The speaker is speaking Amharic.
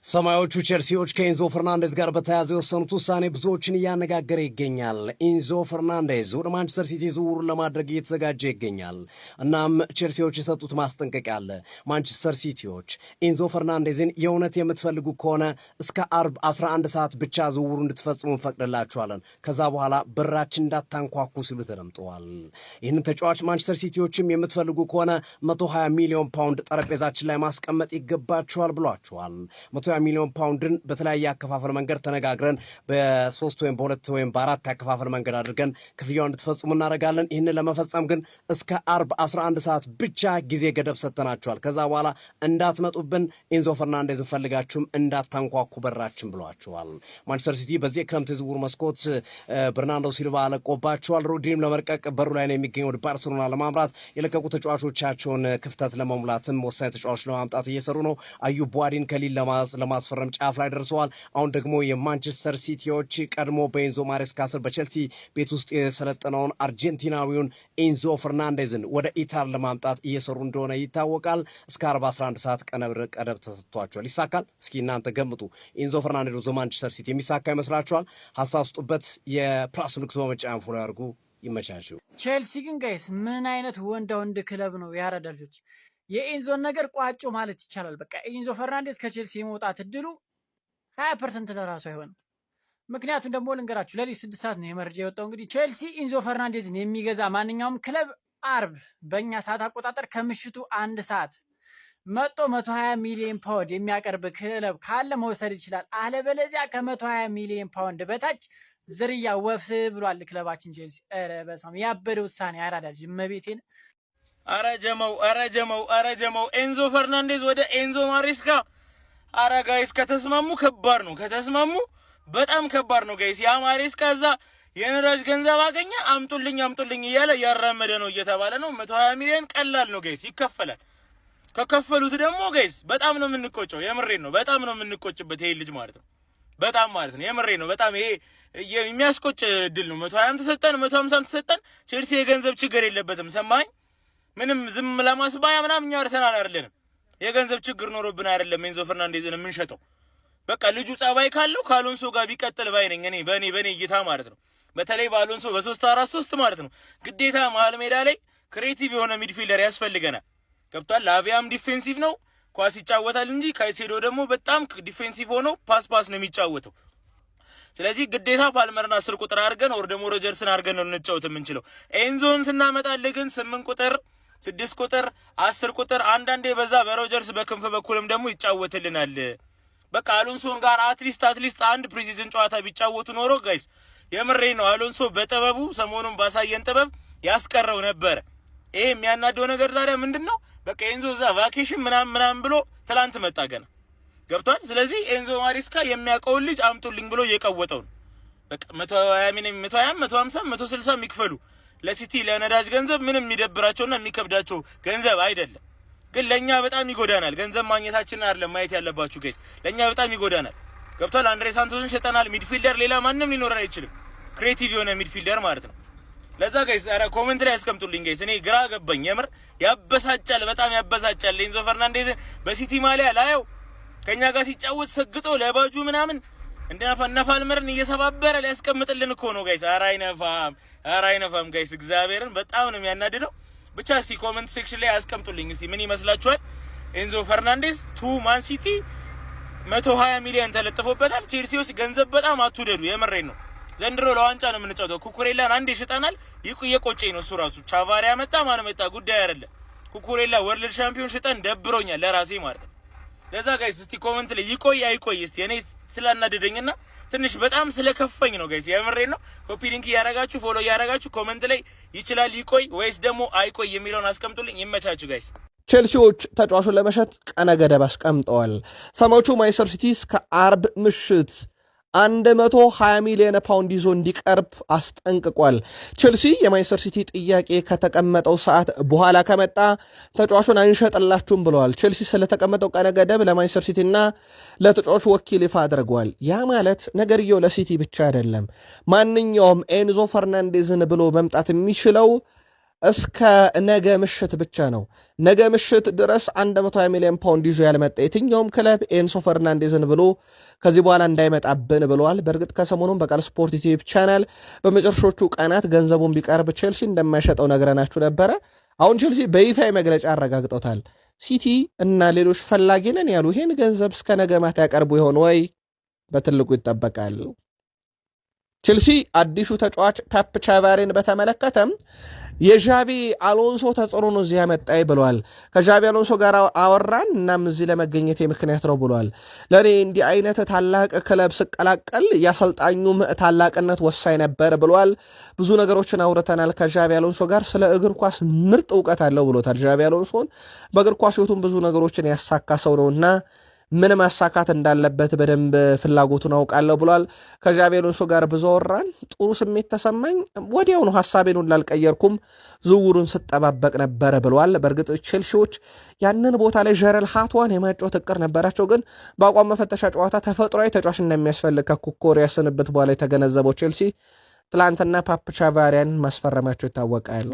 ሰማያዊዎቹ ቼልሲዎች ከኤንዞ ፈርናንዴዝ ጋር በተያያዘ የወሰኑት ውሳኔ ብዙዎችን እያነጋገረ ይገኛል። ኤንዞ ፈርናንዴዝ ወደ ማንቸስተር ሲቲ ዝውውሩን ለማድረግ እየተዘጋጀ ይገኛል። እናም ቼልሲዎች የሰጡት ማስጠንቀቂያ አለ። ማንቸስተር ሲቲዎች ኤንዞ ፈርናንዴዝን የእውነት የምትፈልጉ ከሆነ እስከ አርብ 11 ሰዓት ብቻ ዝውውሩ እንድትፈጽሙ እንፈቅድላችኋለን፣ ከዛ በኋላ በራችን እንዳታንኳኩ ሲሉ ተደምጠዋል። ይህንን ተጫዋች ማንቸስተር ሲቲዎችም የምትፈልጉ ከሆነ 120 ሚሊዮን ፓውንድ ጠረጴዛችን ላይ ማስቀመጥ ይገባችኋል ብሏቸዋል። 120 ሚሊዮን ፓውንድን በተለያየ አከፋፈል መንገድ ተነጋግረን በ3 ወይም በ2 ወይም በ4 አከፋፈል መንገድ አድርገን ክፍያውን እንድትፈጽሙ እናደርጋለን። ይህንን ለመፈጸም ግን እስከ አርብ 11 ሰዓት ብቻ ጊዜ ገደብ ሰጥተናቸዋል። ከዛ በኋላ እንዳትመጡብን፣ ኤንዞ ፈርናንዴዝ ፈልጋችሁም እንዳታንኳኩ በራችን ብሏቸዋል። ማንቸስተር ሲቲ በዚህ የክረምት የዝውውር መስኮት በርናርዶ ሲልቫ አለቆባቸዋል። ሮድሪም ለመልቀቅ በሩ ላይ ነው የሚገኘው። ወደ ባርሴሎና ለማምራት የለቀቁ ተጫዋቾቻቸውን ክፍተት ለመሙላትም ወሳኝ ተጫዋቾች ለማምጣት እየሰሩ ነው። አዩብ ቡዋዲን ከሊል ለማስፈረም ጫፍ ላይ ደርሰዋል። አሁን ደግሞ የማንቸስተር ሲቲዎች ቀድሞ በኤንዞ ማሬስካ ስር በቼልሲ ቤት ውስጥ የሰለጠነውን አርጀንቲናዊውን ኤንዞ ፈርናንዴዝን ወደ ኢታር ለማምጣት እየሰሩ እንደሆነ ይታወቃል። እስከ 11 ሰዓት ቀደብ ተሰጥቷቸዋል። ይሳካል? እስኪ እናንተ ገምጡ። ኤንዞ ፈርናንዴዝ ወደ ማንቸስተር ሲቲ የሚሳካ ይመስላችኋል? ሀሳብ ስጡበት። የፕላስ ምልክቱ በመጫን ፎሎ ያድርጉ። ይመቻችሁ። ቼልሲ ግን ጋይስ ምን አይነት ወንዳ ወንድ ክለብ ነው? ያረዳ ልጆች የኤንዞን ነገር ቋጮ ማለት ይቻላል። በቃ ኤንዞ ፈርናንዴዝ ከቼልሲ የመውጣት እድሉ 20% ለራሱ አይሆንም። ምክንያቱም ደግሞ ልንገራችሁ፣ ለሊት 6 ሰዓት ነው የመረጃ የወጣው። እንግዲህ ቼልሲ ኤንዞ ፈርናንዴዝን የሚገዛ ማንኛውም ክለብ አርብ በእኛ ሰዓት አቆጣጠር ከምሽቱ 1 ሰዓት መጦ 120 ሚሊዮን ፓውንድ የሚያቀርብ ክለብ ካለ መውሰድ ይችላል። አለበለዚያ ከ120 ሚሊዮን ፓውንድ በታች ዝርያ ወፍ ብሏል ክለባችን ቼልሲ። ኧረ በስመ አብ ያበደ ውሳኔ ያራዳል። እመቤቴን አረ ጀመው ኤንዞ ፈርናንዴዝ ወደ ኤንዞ ማሬስካ። አረ ጋይስ ከተስማሙ ከባድ ነው። ከተስማሙ በጣም ከባድ ነው ጋይስ። ያ ማሬስካ እዛ የነዳጅ ገንዘብ አገኘ አምጡልኝ እያለ ያራመደ ነው እየተባለ ነው። 120 ሚሊዮን ቀላል ነው ጋይስ፣ ይከፈላል። ከከፈሉት ደግሞ ጋይስ በጣም ነው የምንቆጨው። የምሬን ነው፣ በጣም ነው የምንቆጭበት ይሄ ልጅ ማለት ነው። በጣም ማለት ነው፣ የምሬን ነው። በጣም ይሄ የሚያስቆጭ ድል ነው። 120 ተሰጠን፣ 150 ተሰጠን። ቼልሲ የገንዘብ ችግር የለበትም። ሰማኝ ምንም ዝም ለማስባያ ምናምን እኛ አርሰናል አይደለንም። የገንዘብ ችግር ኖሮብን አይደለም ኤንዞ ፈርናንዴዝን የምንሸጠው። በቃ ልጁ ጸባይ ካለው ከአሎንሶ ጋር ቢቀጥል ባይ ነኝ እኔ በኔ እይታ ማለት ነው። በተለይ በአሎንሶ በ3-4-3 ማለት ነው። ግዴታ መሀል ሜዳ ላይ ክሬቲቭ የሆነ ሚድፊልደር ያስፈልገናል። ገብቷል። ላቪያም ዲፌንሲቭ ነው፣ ኳስ ይጫወታል እንጂ ካይሴዶ ደግሞ በጣም ዲፌንሲቭ ሆኖ ፓስ ነው የሚጫወተው። ስለዚህ ግዴታ ፓልመርና 10 ቁጥር አድርገን ወር ደግሞ ሮጀርስን አድርገን ነው እንጫወት የምንችለው። ኤንዞን ስናመጣልህ ግን 8 ቁጥር 6 ቁጥር 10 ቁጥር አንዳንዴ በዛ በሮጀርስ በክንፍ በኩልም ደግሞ ይጫወትልናል። በቃ አሎንሶን ጋር አትሊስት አንድ ፕሪሲዝን ጨዋታ ቢጫወቱ ኖሮ ጋይስ የምሬ ነው አሎንሶ በጥበቡ ሰሞኑን ባሳየን ጥበብ ያስቀረው ነበር። ይሄ የሚያናደው ነገር ታዲያ ምንድነው? በቃ ኤንዞ እዛ ቫኬሽን ምናምን ብሎ ትላንት መጣ ገና ገብቷል። ስለዚህ ኤንዞ ማሬስካ የሚያውቀውን ልጅ አምጡልኝ ብሎ እየቀወጠው ነው። በቃ 120 150 160 የሚክፈሉ ለሲቲ ለነዳጅ ገንዘብ ምንም የሚደብራቸውና የሚከብዳቸው ገንዘብ አይደለም። ግን ለኛ በጣም ይጎዳናል። ገንዘብ ማግኘታችንን አይደለም ማየት ያለባችሁ ጋይስ፣ ለኛ በጣም ይጎዳናል። ገብቷል። አንድሬ ሳንቶስን ሸጠናል። ሚድፊልደር ሌላ ማንም ሊኖረን አይችልም። ክሬቲቭ የሆነ ሚድፊልደር ማለት ነው። ለዛ ጋይስ አረ ኮሜንት ላይ ያስቀምጡልኝ ጋይስ። እኔ ግራ ገባኝ የምር ያበሳጫል፣ በጣም ያበሳጫል። ኤንዞ ፈርናንዴዝ በሲቲ ማሊያ ላየው ከኛ ጋር ሲጫወት ሰግጦ ለባጁ ምናምን እንደና ፓልመርን እየሰባበረ ሊያስቀምጥልን እኮ ነው ጋይስ። ኧረ አይነፋም ጋይስ፣ እግዚአብሔርን በጣም ነው የሚያናድደው። ብቻ እስቲ ኮሜንት ሴክሽን ላይ ያስቀምጡልኝ እስቲ ምን ይመስላችኋል? ኤንዞ ፈርናንዴዝ ቱ ማን ሲቲ 120 ሚሊዮን ተለጥፎበታል። ቼልሲዎች ገንዘብ በጣም አትውደዱ፣ የምሬን ነው። ዘንድሮ ለዋንጫ ነው የምንጫወተው። ኩኩሬላን አንዴ ሽጠናል፣ እየቆጨኝ ነው እሱ ራሱ። ቻቫሪያ መጣ ማን መጣ ጉዳይ አይደለም። ኩኩሬላ ወርልድ ሻምፒዮን ሽጠን ደብሮኛል ለራሴ ማለት ነው። ለዛ ጋይስ እስቲ ኮሜንት ላይ ይቆይ አይቆይ እስቲ እኔ ስላናደደኝና ትንሽ በጣም ስለከፈኝ ነው ጋይስ፣ የምሬን ነው። ኮፒ ሊንክ እያረጋችሁ ፎሎ እያረጋችሁ ኮሜንት ላይ ይችላል ይቆይ ወይስ ደግሞ አይቆይ የሚለውን አስቀምጡልኝ። ይመቻችሁ ጋይስ። ቼልሲዎች ተጫዋቹን ለመሸጥ ቀነ ገደብ አስቀምጠዋል። ሰማያዊዎቹ ማንቸስተር ሲቲ እስከ አርብ ምሽት 120 ሚሊዮን ፓውንድ ይዞ እንዲቀርብ አስጠንቅቋል። ቼልሲ የማንቸስተር ሲቲ ጥያቄ ከተቀመጠው ሰዓት በኋላ ከመጣ ተጫዋቹን አንሸጥላችሁም ብለዋል። ቼልሲ ስለተቀመጠው ቀነ ገደብ ለማንቸስተር ሲቲና ለተጫዋቹ ወኪል ይፋ አድርገዋል። ያ ማለት ነገርየው ለሲቲ ብቻ አይደለም። ማንኛውም ኤንዞ ፈርናንዴዝን ብሎ መምጣት የሚችለው እስከ ነገ ምሽት ብቻ ነው። ነገ ምሽት ድረስ 120 ሚሊዮን ፓውንድ ይዞ ያልመጣ የትኛውም ክለብ ኤንሶ ፈርናንዴዝን ብሎ ከዚህ በኋላ እንዳይመጣብን ብለዋል። በእርግጥ ከሰሞኑን በቃል ስፖርት ዩቲዩብ ቻናል በመጨረሾቹ ቀናት ገንዘቡን ቢቀርብ ቼልሲ እንደማይሸጠው ነግረናችሁ ነበረ። አሁን ቼልሲ በይፋ መግለጫ አረጋግጦታል። ሲቲ እና ሌሎች ፈላጊ ነን ያሉ ይህን ገንዘብ እስከ ነገ ማታ ያቀርቡ ይሆን ወይ? በትልቁ ይጠበቃል። ቼልሲ አዲሱ ተጫዋች ፔፕ ቻቫሬን በተመለከተም የዣቢ አሎንሶ ተጽዕኖ ነው እዚህ ያመጣኝ ብለዋል። ከዣቢ አሎንሶ ጋር አወራን እናም እዚህ ለመገኘት ምክንያት ነው ብለዋል። ለእኔ እንዲህ አይነት ታላቅ ክለብ ስቀላቀል ያሰልጣኙም ታላቅነት ወሳኝ ነበር ብለዋል። ብዙ ነገሮችን አውርተናል ከዣቢ አሎንሶ ጋር። ስለ እግር ኳስ ምርጥ እውቀት አለው ብሎታል። ዣቢ አሎንሶን በእግር ኳስ ሕይወቱን ብዙ ነገሮችን ያሳካ ሰው ነውና ምን ማሳካት እንዳለበት በደንብ ፍላጎቱን አውቃለሁ ብሏል። ከዣቢ አሎንሶ ጋር ብዙ አወራን፣ ጥሩ ስሜት ተሰማኝ፣ ወዲያውኑ ሐሳቤን ላልቀየርኩም፣ ዝውውሩን ስጠባበቅ ነበረ ብሏል። በእርግጥ ቼልሲዎች ያንን ቦታ ላይ ጀረል ሃትዋን የማጫወት እቅድ ነበራቸው፣ ግን በአቋም መፈተሻ ጨዋታ ተፈጥሯዊ ተጫዋች እንደሚያስፈልግ ከኩኮሪያ ስንብት በኋላ የተገነዘበው ቼልሲ ትላንትና ፔፕ ቻቫሪያን ማስፈረማቸው ይታወቃል።